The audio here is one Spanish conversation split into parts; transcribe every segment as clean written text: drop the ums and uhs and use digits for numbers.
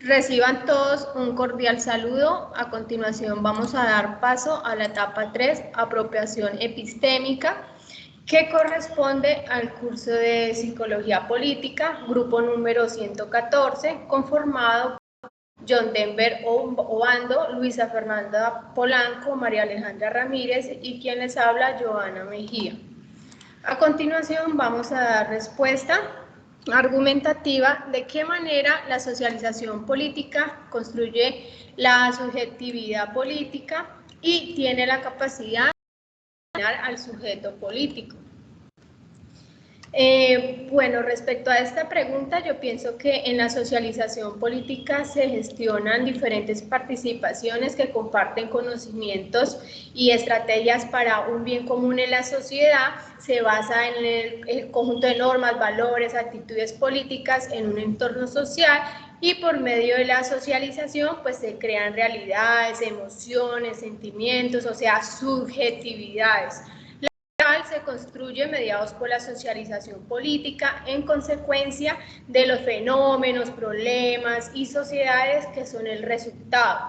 Reciban todos un cordial saludo. A continuación vamos a dar paso a la etapa 3, apropiación epistémica, que corresponde al curso de Psicología Política, grupo número 114, conformado por John Denver Obando, Luisa Fernanda Polanco, María Alejandra Ramírez y quien les habla, Joana Mejía. A continuación vamos a dar respuesta argumentativa de qué manera la socialización política construye la subjetividad política y tiene la capacidad de determinar al sujeto político. Bueno, respecto a esta pregunta, yo pienso que en la socialización política se gestionan diferentes participaciones que comparten conocimientos y estrategias para un bien común en la sociedad. Se basa en el conjunto de normas, valores, actitudes políticas en un entorno social y por medio de la socialización pues se crean realidades, emociones, sentimientos, o sea, subjetividades. Se construye mediados por la socialización política en consecuencia de los fenómenos, problemas y sociedades que son el resultado.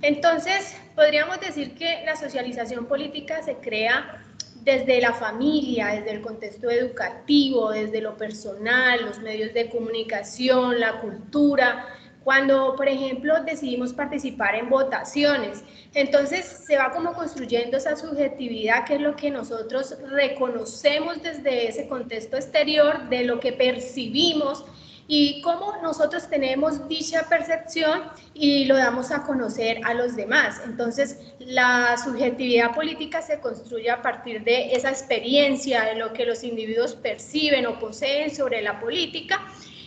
Entonces, podríamos decir que la socialización política se crea desde la familia, desde el contexto educativo, desde lo personal, los medios de comunicación, la cultura. Cuando, por ejemplo, decidimos participar en votaciones, entonces se va como construyendo esa subjetividad, que es lo que nosotros reconocemos desde ese contexto exterior, de lo que percibimos y cómo nosotros tenemos dicha percepción y lo damos a conocer a los demás. Entonces, la subjetividad política se construye a partir de esa experiencia, de lo que los individuos perciben o poseen sobre la política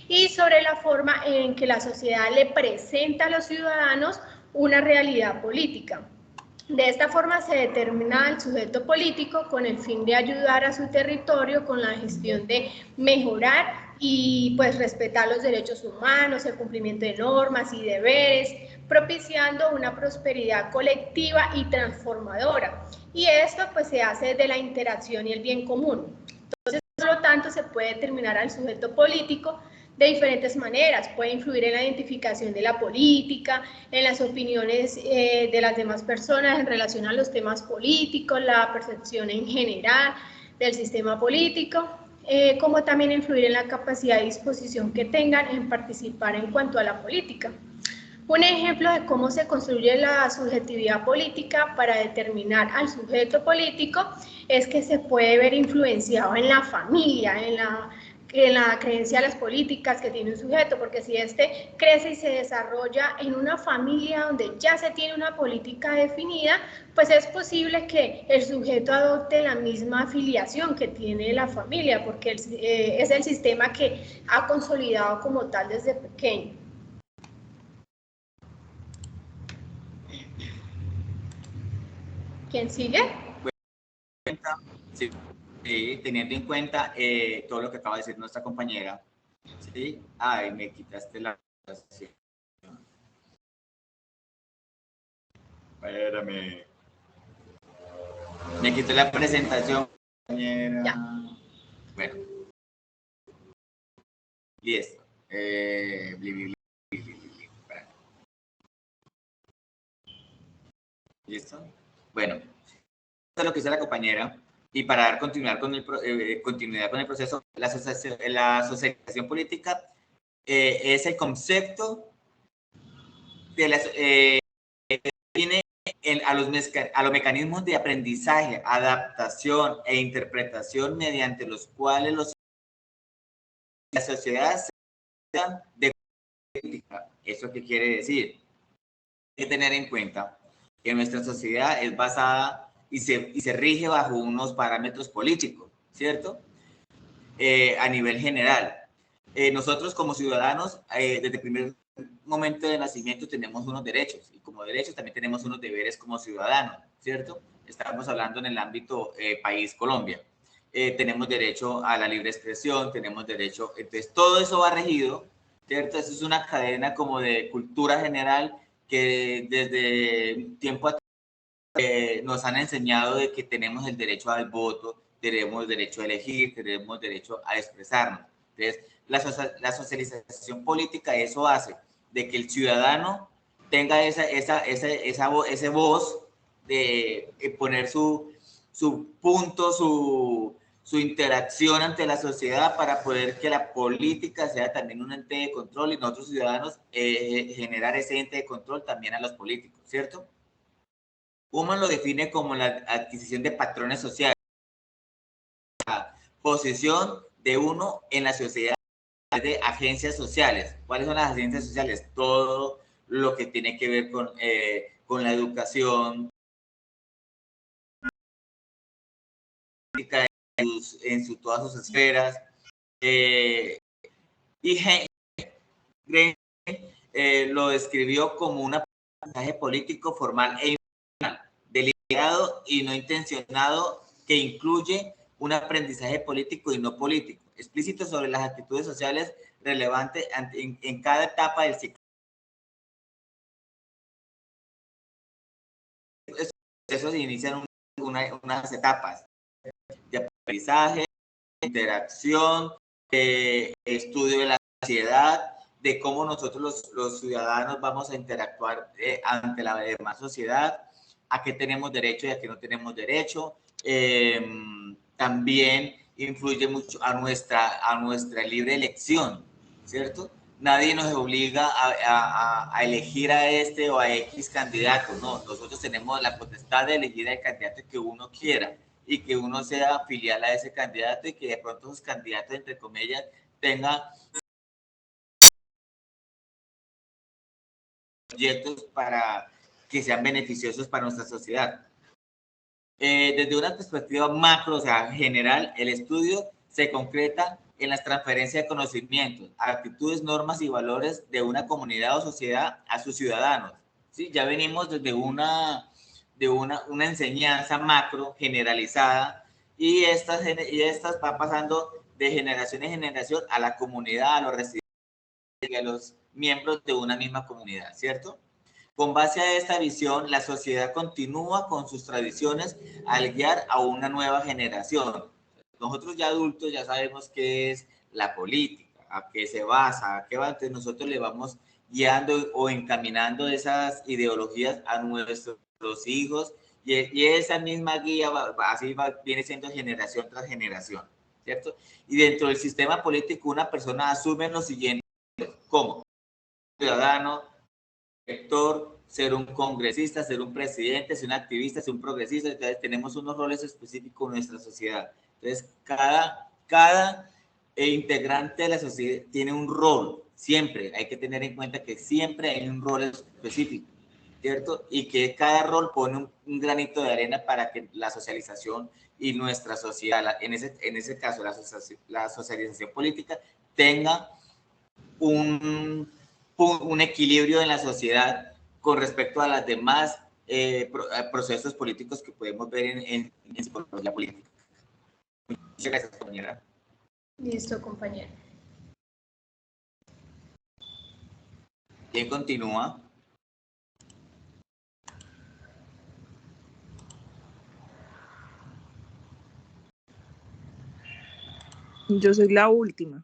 y sobre la forma en que la sociedad le presenta a los ciudadanos una realidad política. De esta forma se determina el sujeto político con el fin de ayudar a su territorio con la gestión de mejorar y pues respetar los derechos humanos, el cumplimiento de normas y deberes, propiciando una prosperidad colectiva y transformadora. Y esto pues se hace desde la interacción y el bien común. Entonces, por lo tanto, se puede determinar al sujeto político de diferentes maneras. Puede influir en la identificación de la política, en las opiniones de las demás personas en relación a los temas políticos, la percepción en general del sistema político, como también influir en la capacidad y disposición que tengan en participar en cuanto a la política. Un ejemplo de cómo se construye la subjetividad política para determinar al sujeto político es que se puede ver influenciado en la familia, en la creencia de las políticas que tiene un sujeto, porque si éste crece y se desarrolla en una familia donde ya se tiene una política definida, pues es posible que el sujeto adopte la misma afiliación que tiene la familia, porque es el sistema que ha consolidado como tal desde pequeño. ¿Quién sigue? Sí, teniendo en cuenta todo lo que acaba de decir nuestra compañera, ¿sí? Ay, me quitaste la presentación. Espérame. Me quité la presentación, compañera. Ya. Bueno. Listo. ¿Listo? Bueno, esto es lo que dice la compañera. Y para dar continuidad con el proceso, la socialización política es el concepto de las, tiene a los mecanismos de aprendizaje, adaptación e interpretación mediante los cuales la sociedad se de política. ¿Eso qué quiere decir? Hay que tener en cuenta que nuestra sociedad es basada y se rige bajo unos parámetros políticos, ¿cierto? A nivel general. Nosotros como ciudadanos, desde el primer momento de nacimiento tenemos unos derechos y como derechos también tenemos unos deberes como ciudadanos, ¿cierto? Estamos hablando en el ámbito país Colombia. Tenemos derecho a la libre expresión, tenemos derecho, entonces todo eso va regido, ¿cierto? Eso es una cadena como de cultura general que desde tiempo atrás nos han enseñado de que tenemos el derecho al voto, tenemos derecho a elegir, tenemos derecho a expresarnos. Entonces, la socialización política eso hace, de que el ciudadano tenga ese voz de poner su punto, su interacción ante la sociedad para poder que la política sea también un ente de control y nosotros ciudadanos generar ese ente de control también a los políticos, ¿cierto? Human lo define como la adquisición de patrones sociales, la posición de uno en la sociedad de agencias sociales. ¿Cuáles son las agencias sociales? Todo lo que tiene que ver con la educación, todas sus esferas, y lo describió como un aprendizaje político formal e informal, deliberado y no intencionado, que incluye un aprendizaje político y no político, explícito sobre las actitudes sociales relevantes en cada etapa del ciclo. Esos inician unas etapas de aprendizaje, interacción, estudio de la sociedad, de cómo nosotros los ciudadanos vamos a interactuar ante la demás sociedad, a qué tenemos derecho y a qué no tenemos derecho. También influye mucho a nuestra libre elección, ¿cierto? Nadie nos obliga a elegir a este o a X candidato, no, nosotros tenemos la potestad de elegir al candidato que uno quiera y que uno sea filial a ese candidato y que de pronto esos candidatos, entre comillas, tengan proyectos para que sean beneficiosos para nuestra sociedad. Desde una perspectiva macro, o sea, general, el estudio se concreta en las transferencias de conocimientos, actitudes, normas y valores de una comunidad o sociedad a sus ciudadanos. ¿Sí? Ya venimos desde una enseñanza macro generalizada y estas van pasando de generación en generación a la comunidad, a los residentes y a los miembros de una misma comunidad, ¿cierto? Con base a esta visión, la sociedad continúa con sus tradiciones al guiar a una nueva generación. Nosotros ya adultos ya sabemos qué es la política, a qué se basa, a qué va, entonces nosotros le vamos guiando o encaminando esas ideologías a nuestros hijos y esa misma guía viene siendo generación tras generación, ¿cierto? Y dentro del sistema político una persona asume lo siguiente como ciudadano, elector, ser un congresista, ser un presidente, ser un activista, ser un progresista. Entonces tenemos unos roles específicos en nuestra sociedad. Entonces cada integrante de la sociedad tiene un rol. Siempre hay que tener en cuenta que siempre hay un rol específico, ¿cierto? Y que cada rol pone un granito de arena para que la socialización y nuestra sociedad, en ese caso la socialización política, tenga un equilibrio en la sociedad con respecto a las demás procesos políticos que podemos ver en psicología política. Muchas gracias, compañera. Listo, compañero. ¿Quién continúa? Yo soy la última.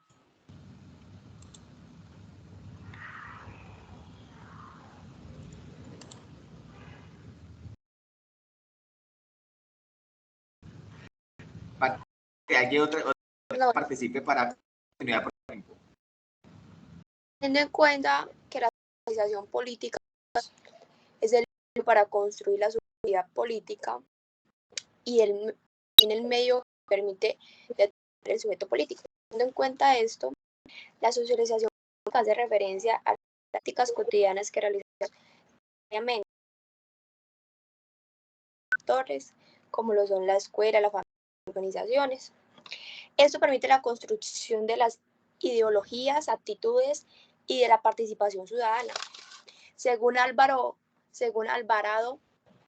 Que haya otra participe para continuar por tiempo. Teniendo en cuenta que la socialización política es el medio para construir la sociedad política y el medio que permite el sujeto político. Teniendo en cuenta esto, la socialización política hace referencia a las prácticas cotidianas que realizamos diariamente, factores como lo son la escuela, la familia, las organizaciones. Esto permite la construcción de las ideologías, actitudes y de la participación ciudadana. Según Alvarado,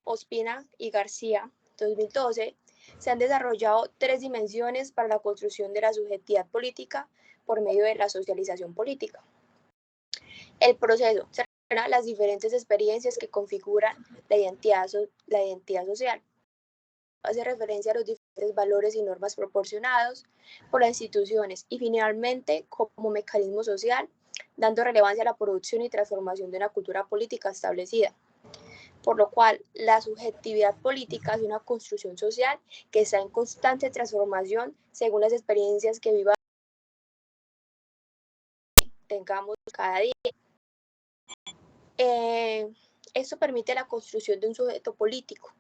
Ospina y García, 2012, se han desarrollado 3 dimensiones para la construcción de la subjetividad política por medio de la socialización política. El proceso se refiere a las diferentes experiencias que configuran la identidad social. Hace referencia a los diferentes valores y normas proporcionados por las instituciones y finalmente como mecanismo social dando relevancia a la producción y transformación de una cultura política establecida. Por lo cual, la subjetividad política es una construcción social que está en constante transformación según las experiencias que vivamos tengamos cada día. Esto permite la construcción de un sujeto político,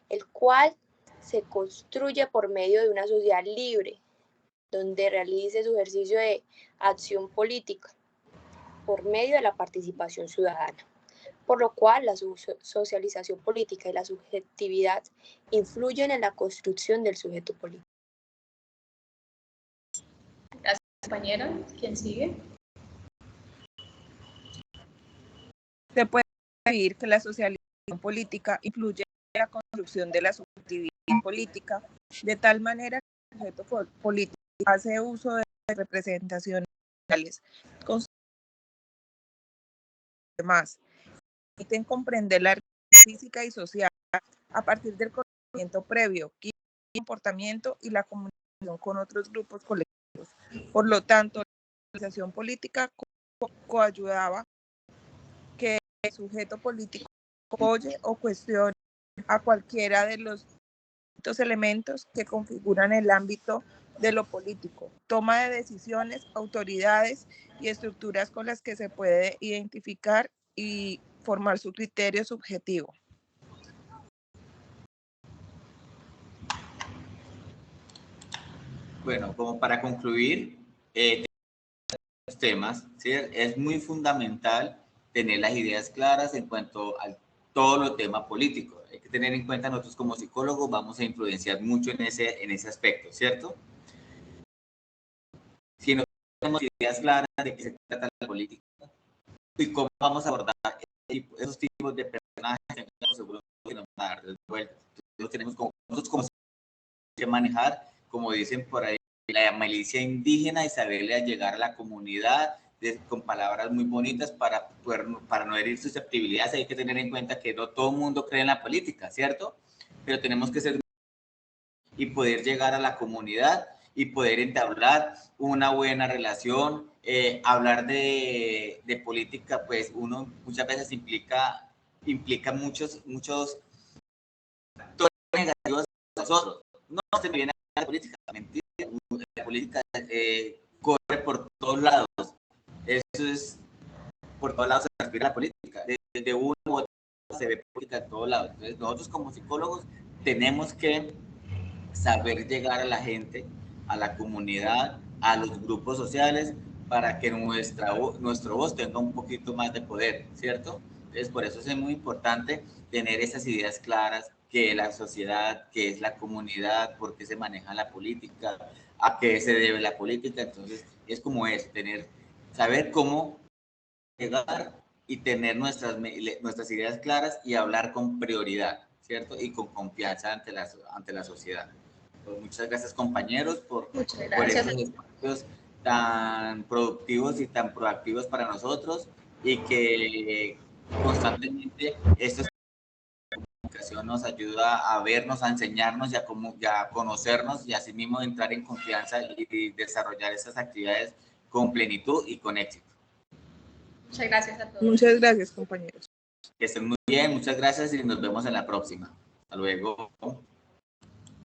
el cual se construye por medio de una sociedad libre, donde realice su ejercicio de acción política por medio de la participación ciudadana. Por lo cual, la socialización política y la subjetividad influyen en la construcción del sujeto político. Gracias, compañera. ¿Quién sigue? Se puede decir que la socialización política influye en la construcción de la subjetividad política, de tal manera que el sujeto político hace uso de representaciones sociales con demás, permiten comprender la realidad física y social a partir del conocimiento previo, comportamiento y la comunicación con otros grupos colectivos. Por lo tanto, la socialización política coayudaba que el sujeto político apoye o cuestione a cualquiera de los elementos que configuran el ámbito de lo político, toma de decisiones, autoridades y estructuras con las que se puede identificar y formar su criterio subjetivo. Bueno, como para concluir, los temas, ¿sí? Es muy fundamental tener las ideas claras en cuanto a todo lo tema político. Hay que tener en cuenta, nosotros como psicólogos vamos a influenciar mucho en ese aspecto, ¿cierto? Si no tenemos ideas claras de qué se trata la política y cómo vamos a abordar esos tipos de personajes, seguro que nos van a dar vueltas. Entonces tenemos nosotros que manejar, como dicen por ahí, la milicia indígena y saberle llegar a la comunidad con palabras muy bonitas para no herir susceptibilidades. Hay que tener en cuenta que no todo el mundo cree en la política, ¿cierto? Pero tenemos que ser y poder llegar a la comunidad y poder entablar una buena relación. Hablar de política, pues uno muchas veces implica muchos factores negativos a nosotros. No se me viene a la política, mentira. La política corre por todos lados. Eso es, por todos lados se respira la política. Desde uno u otro se ve política de todos lados. Entonces nosotros como psicólogos tenemos que saber llegar a la gente, a la comunidad, a los grupos sociales, para que nuestro voz tenga un poquito más de poder, ¿cierto? Entonces, por eso es muy importante tener esas ideas claras, que la sociedad, que es la comunidad, por qué se maneja la política, a qué se debe la política. Entonces, es como es, saber cómo llegar y tener nuestras ideas claras y hablar con prioridad, ¿cierto? Y con confianza ante la sociedad. Pues muchas gracias, compañeros, por estos espacios tan productivos y tan proactivos para nosotros, y que constantemente esta comunicación nos ayuda a vernos, a enseñarnos y a conocernos, y así mismo entrar en confianza y desarrollar esas actividades con plenitud y con éxito. Muchas gracias a todos. Muchas gracias, compañeros. Que estén muy bien, muchas gracias y nos vemos en la próxima. Hasta luego.